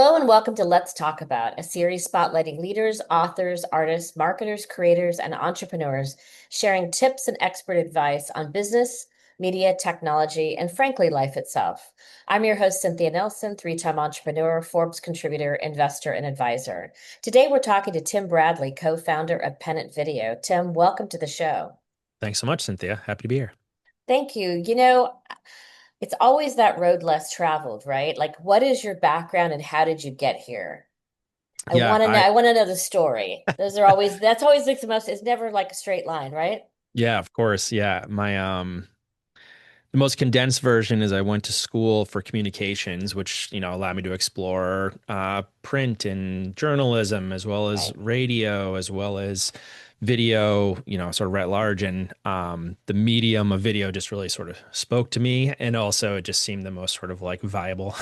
Hello and welcome to Let's Talk About, a series spotlighting leaders, authors, artists, marketers, creators, and entrepreneurs sharing tips and expert advice on business, media, technology, and frankly, life itself. I'm your host, Cynthia Nelson, three-time entrepreneur, Forbes contributor, investor, and advisor. Today, we're talking to Tim Bradley, co-founder of Pennant Video. Tim, welcome to the show. Thanks so much, Cynthia. Happy to be here. Thank you. It's always that road less traveled, right? Like, what is your background and how did you get here? I Yeah, want to know. I I want to know the story. That's always like the most, it's never like a straight line, right? yeah, of course. Yeah. My the most condensed version is I went to school for communications, which, allowed me to explore print and journalism as well as Right. radio, as well as video, sort of at large. And the medium of video just really sort of spoke to me. And also it just seemed the most sort of like viable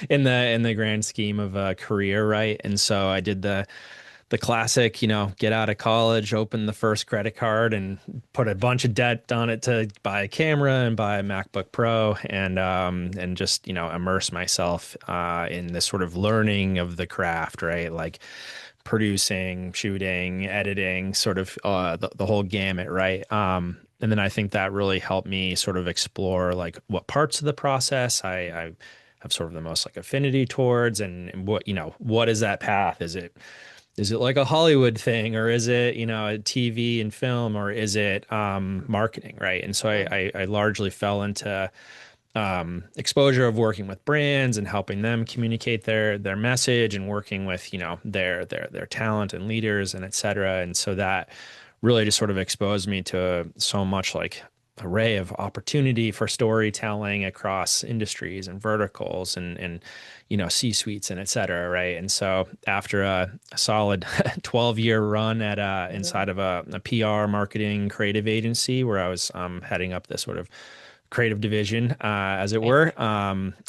in the grand scheme of a career, right? And so I did the classic, get out of college, open the first credit card and put a bunch of debt on it to buy a camera and buy a MacBook Pro and just, immerse myself in this sort of learning of the craft, right? Like producing, shooting, editing, sort of the whole gamut, right? And then I think that really helped me sort of explore like what parts of the process I have sort of the most like affinity towards and what, what is that path? Is it like a Hollywood thing, or is it, a TV and film, or is it marketing, right? And so Mm. I largely fell into exposure of working with brands and helping them communicate their message and working with, their talent and leaders and et cetera. And so that really just sort of exposed me to so much like array of opportunity for storytelling across industries and verticals and C-suites and et cetera, right? And so after a solid 12-year run at Mhm. inside of a PR marketing creative agency where I was heading up this sort of creative division, as it Right. were,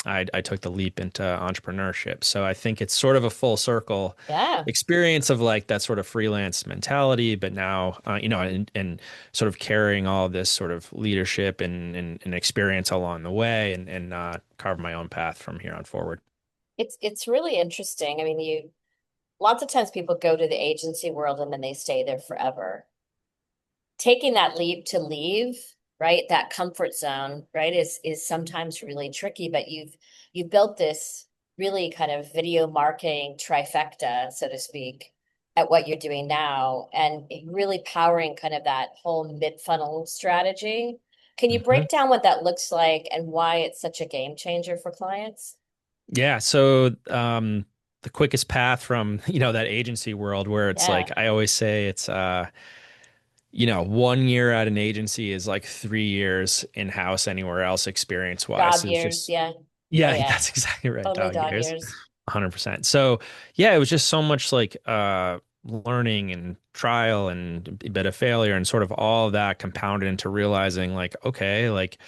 I took the leap into entrepreneurship. So I think it's sort of a full circle Yeah. experience of like that sort of freelance mentality, but now, and sort of carrying all of this sort of leadership and experience along the way and carve my own path from here on forward. It's really interesting. I mean, you lots of times people go to the agency world and then they stay there forever. Taking that leap to leave, right? That comfort zone, right, is sometimes really tricky, but you've built this really kind of video marketing trifecta, so to speak, at what you're doing now, and really powering kind of that whole mid-funnel strategy. Can you Mhm. break down what that looks like and why it's such a game changer for clients? Yeah. So, the quickest path from, that agency world where it's like, Yeah. I always say it's, 1 year at an agency is like 3 years in-house anywhere else experience wise. Dog It's years, just, yeah. Oh yeah, yeah. that's exactly right. Totally Dog dog years, years. 100%. So yeah, it was just so much like, learning and trial and a bit of failure and sort of all of that compounded into realizing like, okay, like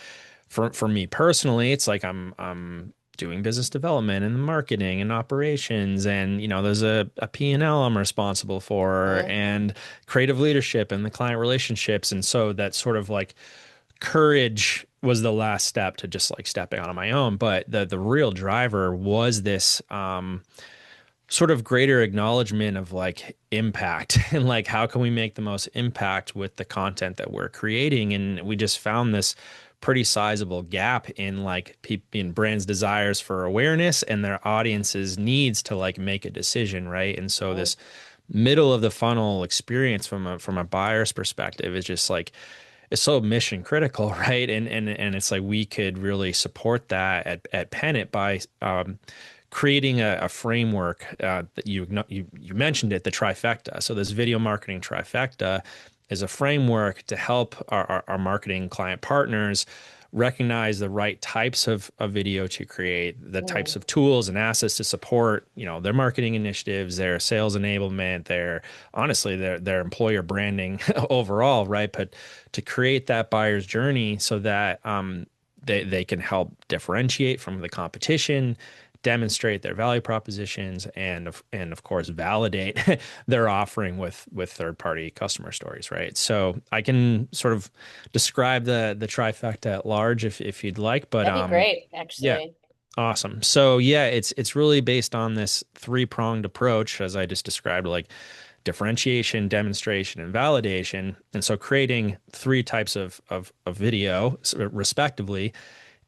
for me personally, it's like I'm doing business development and marketing and operations and there's a P&L I'm responsible for Mm. and creative leadership and the client relationships, and so that sort of like courage was the last step to just like stepping on my own, but the real driver was this sort of greater acknowledgement of like impact and like how can we make the most impact with the content that we're creating. And we just found this pretty sizable gap in like in brands desires for awareness and their audience's needs to like make a decision, right? And so Mm. this middle of the funnel experience from a buyer's perspective is just like it's so mission critical, right? And it's like we could really support that at Pennant by creating a framework that you mentioned it, the trifecta. So this video marketing trifecta is a framework to help our marketing client partners recognize the right types of video to create, the types Mm. of tools and assets to support, their marketing initiatives, their sales enablement, their honestly their employer branding overall, right? But to create that buyer's journey so that they can help differentiate from the competition, demonstrate their value propositions, and of course validate their offering with third party customer stories, right? So I can sort of describe the trifecta at large if you'd like, but That'd be great, yeah, actually. Awesome. So yeah, it's really based on this three-pronged approach, as I just described, like differentiation, demonstration, and validation. And so creating three types of video, respectively,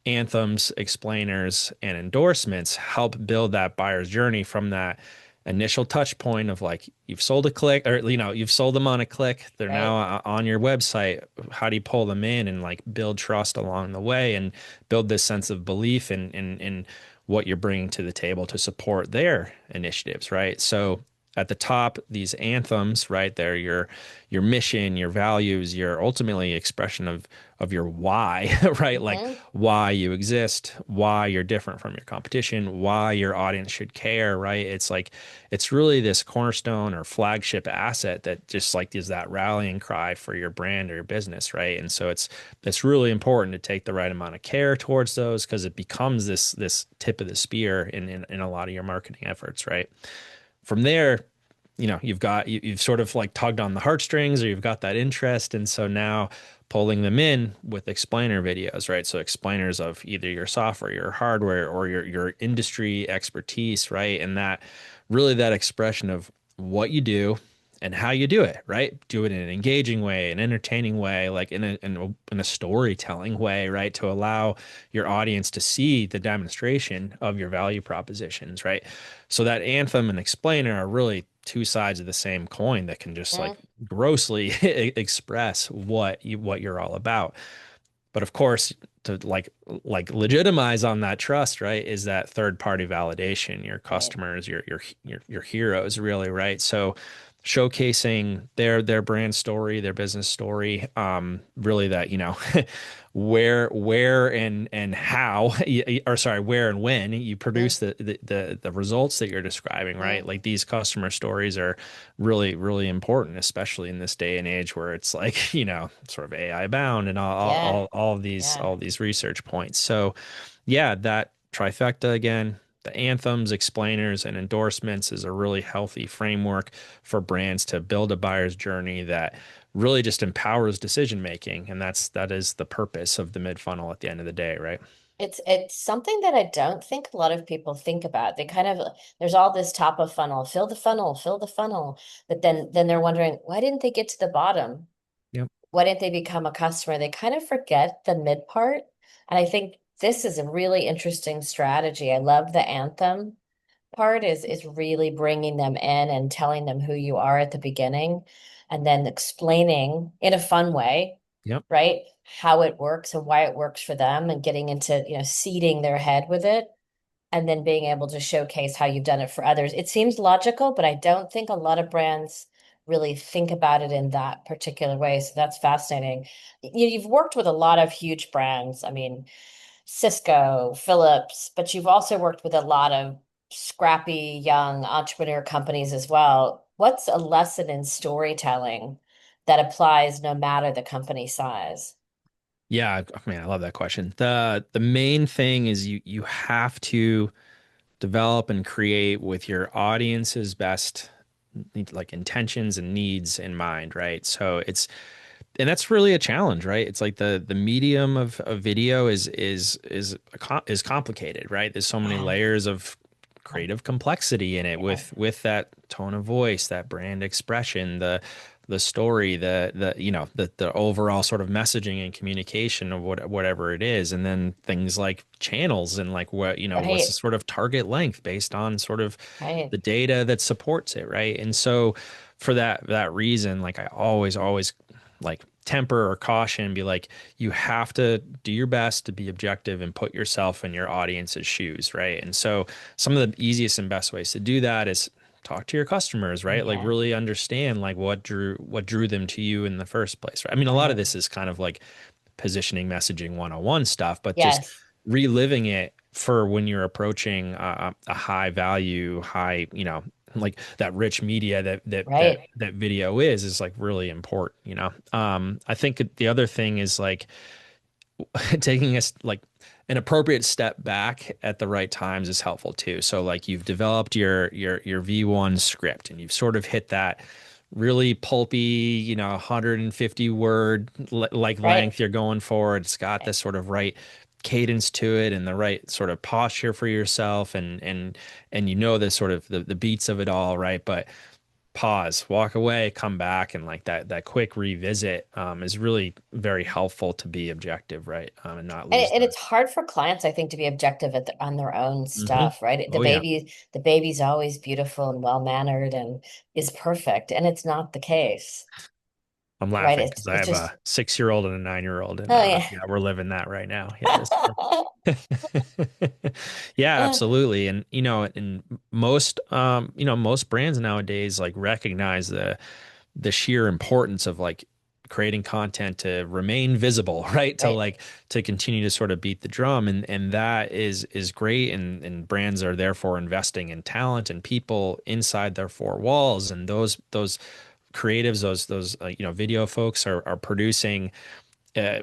anthems, explainers, and endorsements help build that buyer's journey from that initial touch point of like you've sold a click or you've sold them on a click, they're now Right. on your website. How do you pull them in and like build trust along the way and build this sense of belief in what you're bringing to the table to support their initiatives, right? So at the top, these anthems, right? They're your mission, your values, your ultimately expression of your why, right? Like Hmm. why you exist, why you're different from your competition, why your audience should care, right? It's like it's really this cornerstone or flagship asset that just like is that rallying cry for your brand or your business, right? And so it's really important to take the right amount of care towards those because it becomes this tip of the spear in a lot of your marketing efforts, right? From there, you've sort of like tugged on the heartstrings or you've got that interest. And so now pulling them in with explainer videos, right? So explainers of either your software, your hardware, or your industry expertise, right? And that really that expression of what you do and how you do it, right? Do it in an engaging way, an entertaining way, like in a storytelling way, right? To allow your audience to see the demonstration of your value propositions, right? So that anthem and explainer are really two sides of the same coin that can just like Hmm. grossly express what you're all about. But of course, to like legitimize on that trust, right, is that third party validation, your Right. customers, your heroes, really, right? So showcasing their brand story, their business story, really that, where and how or sorry, where and when you produce Hmm. the results that you're describing, right? Hmm. Like these customer stories are really, really important, especially in this day and age where it's like, sort of AI bound and Yeah. Yeah. all these research points. So yeah, that trifecta again, the anthems, explainers, and endorsements is a really healthy framework for brands to build a buyer's journey that really just empowers decision making. And that is the purpose of the mid funnel at the end of the day, right? It's something that I don't think a lot of people think about. They kind of there's all this top of funnel, fill the funnel, fill the funnel, but then they're wondering why didn't they get to the bottom? Yep. Why didn't they become a customer? They kind of forget the mid part. And I think this is a really interesting strategy. I love the anthem part is really bringing them in and telling them who you are at the beginning and then explaining in a fun way, Yep. right? How it works and why it works for them and getting into, seeding their head with it and then being able to showcase how you've done it for others. It seems logical, but I don't think a lot of brands really think about it in that particular way. So that's fascinating. You've worked with a lot of huge brands. I mean, Cisco, Philips, but you've also worked with a lot of scrappy young entrepreneur companies as well. What's a lesson in storytelling that applies no matter the company size? Yeah, man, I love that question. The main thing is you have to develop and create with your audience's best like intentions and needs in mind, right? So it's and that's really a challenge, right? It's like the medium of video is complicated, right? There's so many Yeah, layers of creative complexity in it yeah, with that tone of voice, that brand expression, the story, the overall sort of messaging and communication of whatever it is, and then things like channels and like what's the right, sort of target length based on sort of right. the data that supports it, right? And so for that reason, like I always like temper or caution, be like, you have to do your best to be objective and put yourself in your audience's shoes, right? And so some of the easiest and best ways to do that is talk to your customers, right? Like Yeah, really understand like what drew them to you in the first place, right? I mean, a lot of right. this is kind of like positioning messaging 101 stuff, but just Yes, reliving it for when you're approaching a high value, high, like that rich media right. that video is like really important, I think the other thing is like taking like an appropriate step back at the right times is helpful too. So like you've developed your V1 script and you've sort of hit that really pulpy, 150 word like Right. length you're going for. It's got Right. this sort of right cadence to it and the right sort of posture for yourself and you know the sort of the beats of it all, right? But pause, walk away, come back, and like that quick revisit is really very helpful to be objective, right? And not lose And the. it's hard for clients, I think, to be objective on their own Hmm. stuff, right? Oh yeah, The baby's always beautiful and well mannered and is perfect, and it's not the case, I'm right? laughing because I It's have just a 6-year-old and a 9-year-old, and oh yeah. yeah, we're living that right now. Yeah, this. Yeah, absolutely. And and most brands nowadays like recognize the sheer importance of like creating content to remain visible, right? To Right. like to continue to sort of beat the drum and that is great and brands are therefore investing in talent and people inside their four walls and those creatives those video folks are producing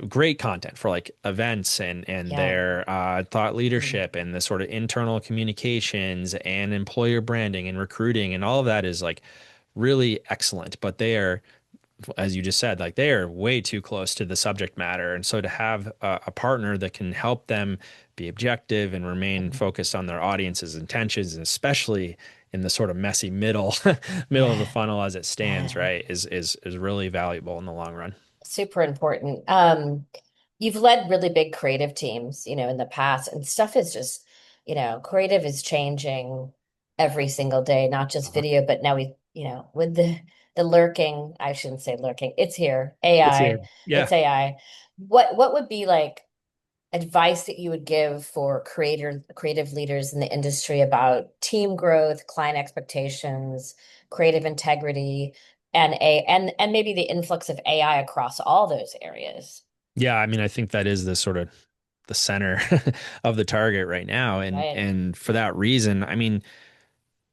great content for like events and Yeah. their thought Mm. leadership and the sort of internal communications and employer branding and recruiting and all of that is like really excellent. But they are, as you just said, like they are way too close to the subject matter. And so to have a partner that can help them be objective and remain Mhm. focused on their audience's intentions, and especially in the sort of messy middle middle of the Yeah. funnel as it stands, right, is really valuable in the long run. Super important. You've led really big creative teams, in the past, and stuff is just, creative is changing every single day, not just Uh-huh. video, but now with the lurking, I shouldn't say lurking, it's here, It's here. AI, Yeah. it's AI. What would be like advice that you would give for creative leaders in the industry about team growth, client expectations, creative integrity, and maybe the influx of AI across all those areas, Yeah, I mean, I think that is the sort of the center of the target right now. And right? and for that reason, I mean,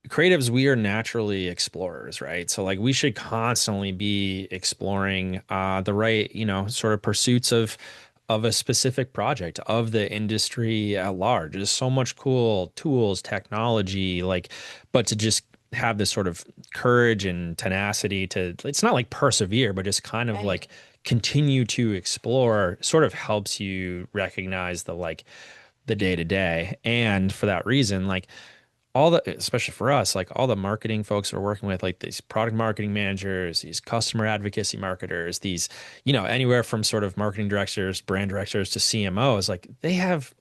creatives, we are naturally explorers, right? So like we should constantly be exploring the right, sort of pursuits of a specific project, of the industry at large. There's so much cool tools, technology, like, but to just have this sort of courage and tenacity to, it's not like persevere, but just kind of Right. like continue to explore sort of helps you recognize the like the day to day. And for that reason, like all the, especially for us, like all the marketing folks we're working with, like these product marketing managers, these customer advocacy marketers, these, anywhere from sort of marketing directors, brand directors to CMOs, like they have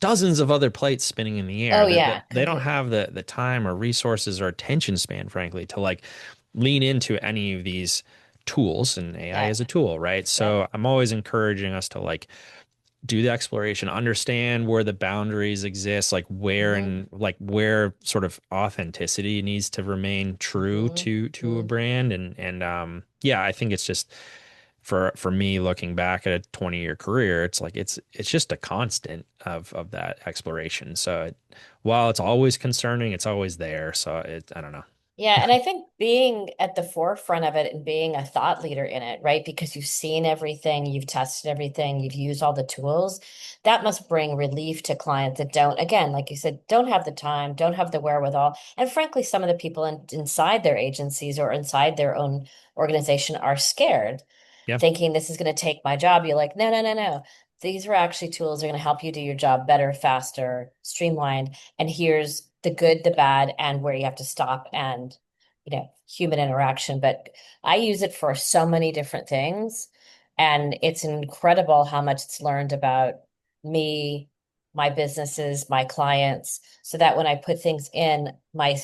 dozens of other plates spinning in the Oh air that yeah, they don't completely. have the time or resources or attention span, frankly, to like lean into any of these tools. And AI is Yep. a tool, right? Yep. So I'm always encouraging us to like do the exploration, understand where the boundaries exist, like where Hmm. and like where sort of authenticity needs to remain true Hmm. to a Hmm. brand. And yeah, I think it's just for me looking back at a 20-year career, it's like it's just a constant of that exploration. So while it's always concerning, it's always there. So I don't know. Yeah, and I think being at the forefront of it and being a thought leader in it, right? Because you've seen everything, you've tested everything, you've used all the tools, that must bring relief to clients that don't, again, like you said, don't have the time, don't have the wherewithal. And frankly, some of the people inside their agencies or inside their own organization are scared, Yeah. thinking this is going to take my job. You're like, no, no, no, no. These are actually tools that are going to help you do your job better, faster, streamlined. And here's the good, the bad, and where you have to stop and, human interaction. But I use it for so many different things. And it's incredible how much it's learned about me, my businesses, my clients, so that when I put things in, my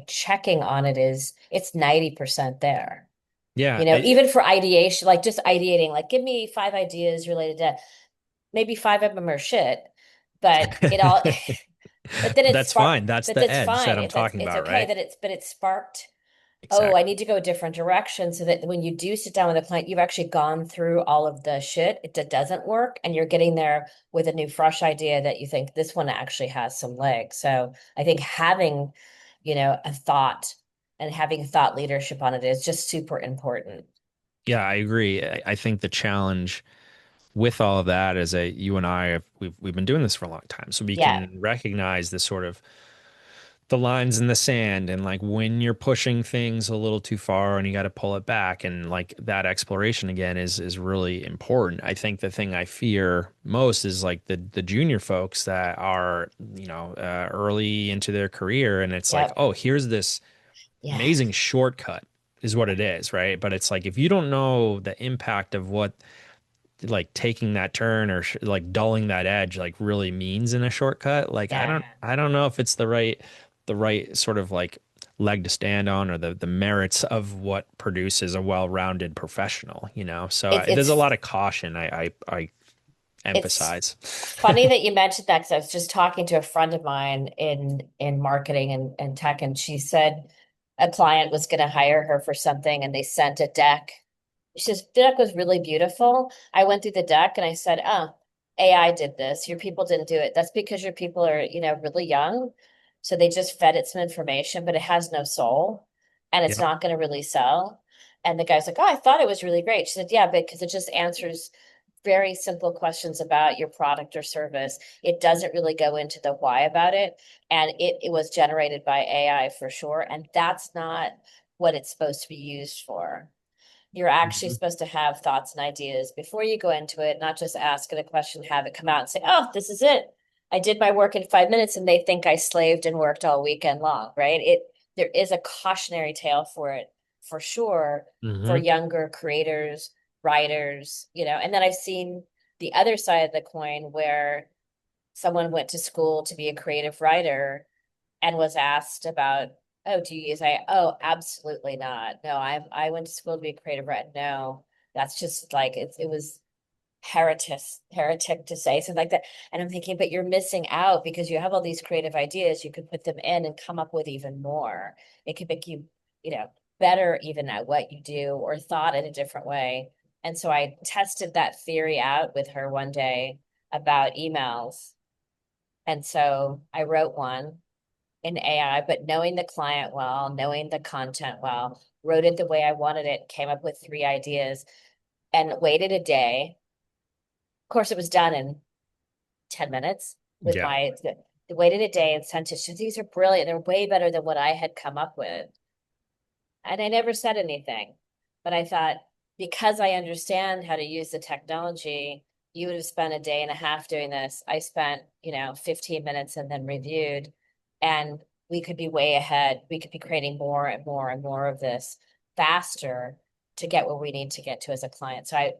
checking on it is it's 90% there. Yeah. Even for ideation, like just ideating, like give me 5 ideas related to maybe 5 of them are shit, but it all, but then But it's that's spark, fine. That's but the that's edge that fine. I'm It's talking it's about, okay right? that but it sparked, oh, I Exactly. need to go a different direction so that when you do sit down with a client, you've actually gone through all of the shit that doesn't work and you're getting there with a new fresh idea that you think this one actually has some legs. So I think having, a thought and having thought leadership on it is just super important. Yeah, I agree. I think the challenge with all of that is that you and I have we've been doing this for a long time, so we Yeah. can recognize the sort of the lines in the sand and like when you're pushing things a little too far and you got to pull it back, and like that exploration again is really important. I think the thing I fear most is like the junior folks that are, early into their career, and it's like, Yep. oh, here's this Yeah. amazing shortcut is what it is, right? But it's like if you don't know the impact of what like taking that turn or like dulling that edge like really means in a shortcut, like I Yeah. don't I don't know if it's the right sort of like leg to stand on, or the merits of what produces a well-rounded professional, so It's there's a it's lot of caution I it's emphasize. funny that you mentioned that because I was just talking to a friend of mine in marketing and tech, and she said a client was going to hire her for something, and they sent a deck. She says the deck was really beautiful. I went through the deck and I said, "Oh, AI did this. Your people didn't do it. That's because your people are, really young, so they just fed it some information, but it has no soul, and it's Yep. not going to really sell." And the guy's like, "Oh, I thought it was really great." She said, "Yeah, because it just answers very simple questions about your product or service. It doesn't really go into the why about it. And it was generated by AI for sure. And that's not what it's supposed to be used for. You're actually Mhm. supposed to have thoughts and ideas before you go into it, not just ask it a question, have it come out and say, oh, this is it. I did my work in 5 minutes and they think I slaved and worked all weekend long, right? There is a cautionary tale for it for sure for Mhm. younger creators, writers, and then I've seen the other side of the coin where someone went to school to be a creative writer and was asked about, oh, do you use AI? Oh, absolutely not. No, I went to school to be a creative writer. No, that's just like it was heretic to say something like that. And I'm thinking, but you're missing out because you have all these creative ideas. You could put them in and come up with even more. It could make you, better even at what you do or thought in a different way. And so I tested that theory out with her one day about emails. And so I wrote one in AI, but knowing the client well, knowing the content well, wrote it the way I wanted it, came up with 3 ideas, and waited a day. Of course, it was done in 10 minutes with Yeah. waited a day and sent it. She said, these are brilliant. They're way better than what I had come up with. And I never said anything. But I thought, because I understand how to use the technology, you would have spent a day and a half doing this. I spent, 15 minutes and then reviewed. And we could be way ahead. We could be creating more and more and more of this faster to get where we need to get to as a client. So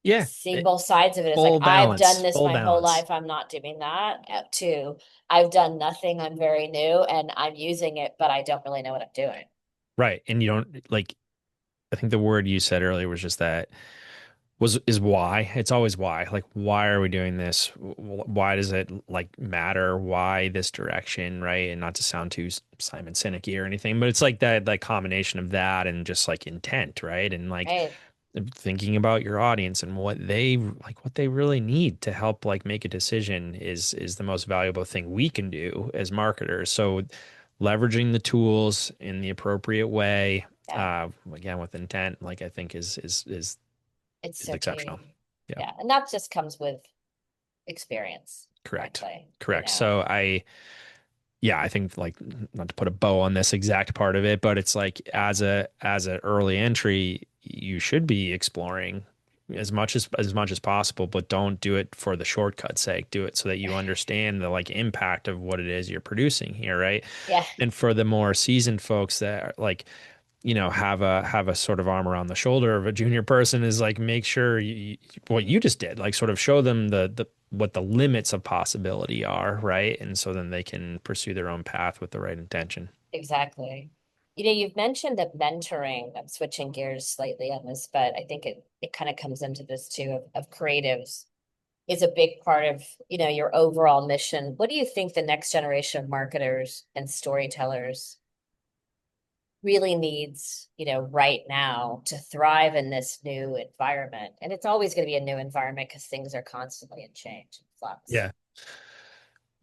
Yeah. seeing both sides of it is like, Full I've done balance, this full my whole balance. life. I'm not doing that. To I've done nothing. I'm very new and I'm using it, but I don't really know what I'm doing. Right. And you don't like, I think the word you said earlier was just that was is why. It's always why. Like, why are we doing this? Why does it like matter? Why this direction, right? And not to sound too Simon Sinek-y or anything, but it's like that like combination of that and just like intent, right? And like Right. thinking about your audience and what they really need to help like make a decision is the most valuable thing we can do as marketers. So leveraging the tools in the appropriate way, Yeah. again with intent, like I think It's is so exceptional. key. Yeah, Yeah. And that just comes with experience, correct. frankly, Correct. So yeah, I think like not to put a bow on this exact part of it, but it's like as a early entry, you should be exploring as much as possible, but don't do it for the shortcut's sake. Do it so that you understand the like impact of what it is you're producing here, right? Yeah, And for the more seasoned folks that are like have a sort of arm around the shoulder of a junior person is like make sure what you just did, like sort of show them the what the limits of possibility are, right? And so then they can pursue their own path with the right intention. exactly. You've mentioned that mentoring, I'm switching gears slightly on this, but I think it kind of comes into this too of creatives is a big part of, your overall mission. What do you think the next generation of marketers and storytellers really needs, right now to thrive in this new environment? And it's always going to be a new environment because things are constantly in change and flux. Yeah.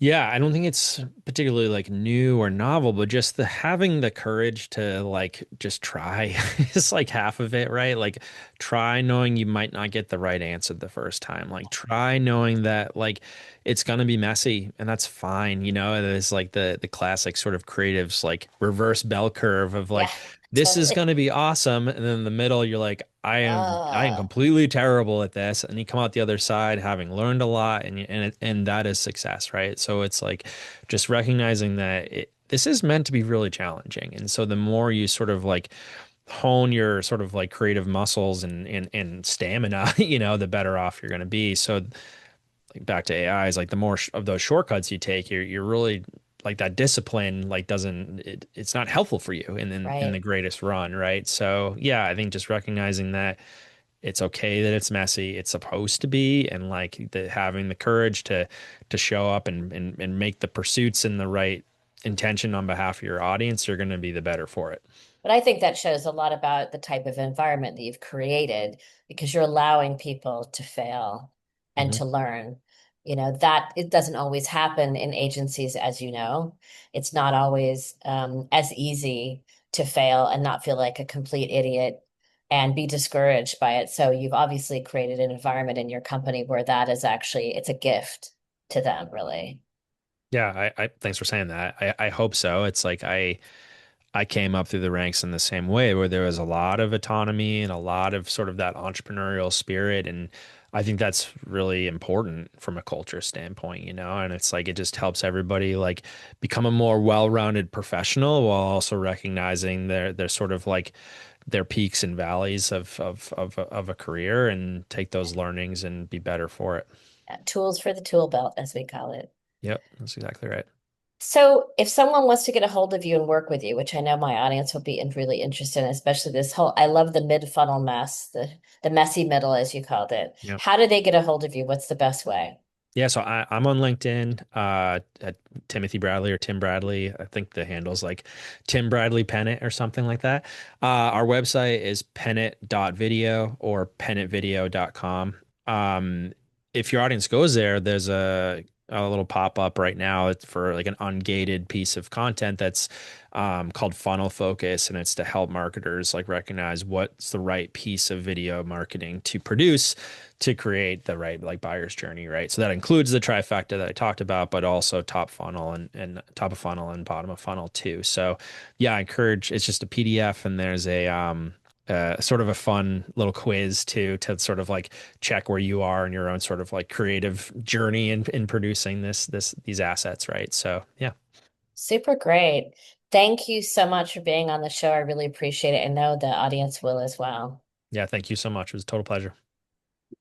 Yeah, I don't think it's particularly like new or novel, but just the having the courage to like just try is like half of it, right? Like try knowing you might not get the right answer the first time. Like try knowing that like it's gonna be messy and that's fine, you know? It is like the classic sort of creatives like reverse bell curve of Yeah, like this is totally. gonna be awesome, and then in the middle you're like I am Uh, completely terrible at this, and you come out the other side having learned a lot, and that is success, right? So it's like just recognizing that this is meant to be really challenging, and so the more you sort of like hone your sort of like creative muscles and stamina, the better off you're going to be. So like back to AI is like the more of those shortcuts you take, you're really like that discipline like it's not helpful for you in the right. greatest run, right? So yeah, I think just recognizing that it's okay that it's messy. It's supposed to be, and like having the courage to show up and make the pursuits in the right intention on behalf of your audience, you're going to be the better for it. But I think that shows a lot about the type of environment that you've created because you're allowing people to fail and Hmm. to learn. You know, that it doesn't always happen in agencies, as you know. It's not always as easy to fail and not feel like a complete idiot and be discouraged by it. So you've obviously created an environment in your company where that is actually, it's a gift to them, really. Yeah, I thanks for saying that. I hope so. It's like I came up through the ranks in the same way where there was a lot of autonomy and a lot of sort of that entrepreneurial spirit. And I think that's really important from a culture standpoint, and it's like it just helps everybody like become a more well-rounded professional while also recognizing their sort of like their peaks and valleys of a career and take those learnings and be better for it. Tools for the tool belt, as we call it. Yep, that's exactly right. So, if someone wants to get a hold of you and work with you, which I know my audience will be really interested in, especially this whole, I love the mid-funnel mess, the messy middle, as you called it. Yep. How do they get a hold of you? What's the best way? Yeah, so I'm on LinkedIn, at Timothy Bradley or Tim Bradley. I think the handle's like Tim Bradley Pennant or something like that. Our website is pennant.video or pennantvideo.com. If your audience goes there, there's a little pop up right now. It's for like an ungated piece of content that's called Funnel Focus, and it's to help marketers like recognize what's the right piece of video marketing to produce to create the right like buyer's journey, right? So that includes the trifecta that I talked about, but also top funnel and top of funnel and bottom of funnel too. So yeah, I encourage. It's just a PDF, and there's a sort of a fun little quiz to sort of like check where you are in your own sort of like creative journey in producing these assets, right? So yeah. Super great. Thank you so much for being on the show. I really appreciate it. I know the audience will as well. Yeah, thank you so much. It was a total pleasure.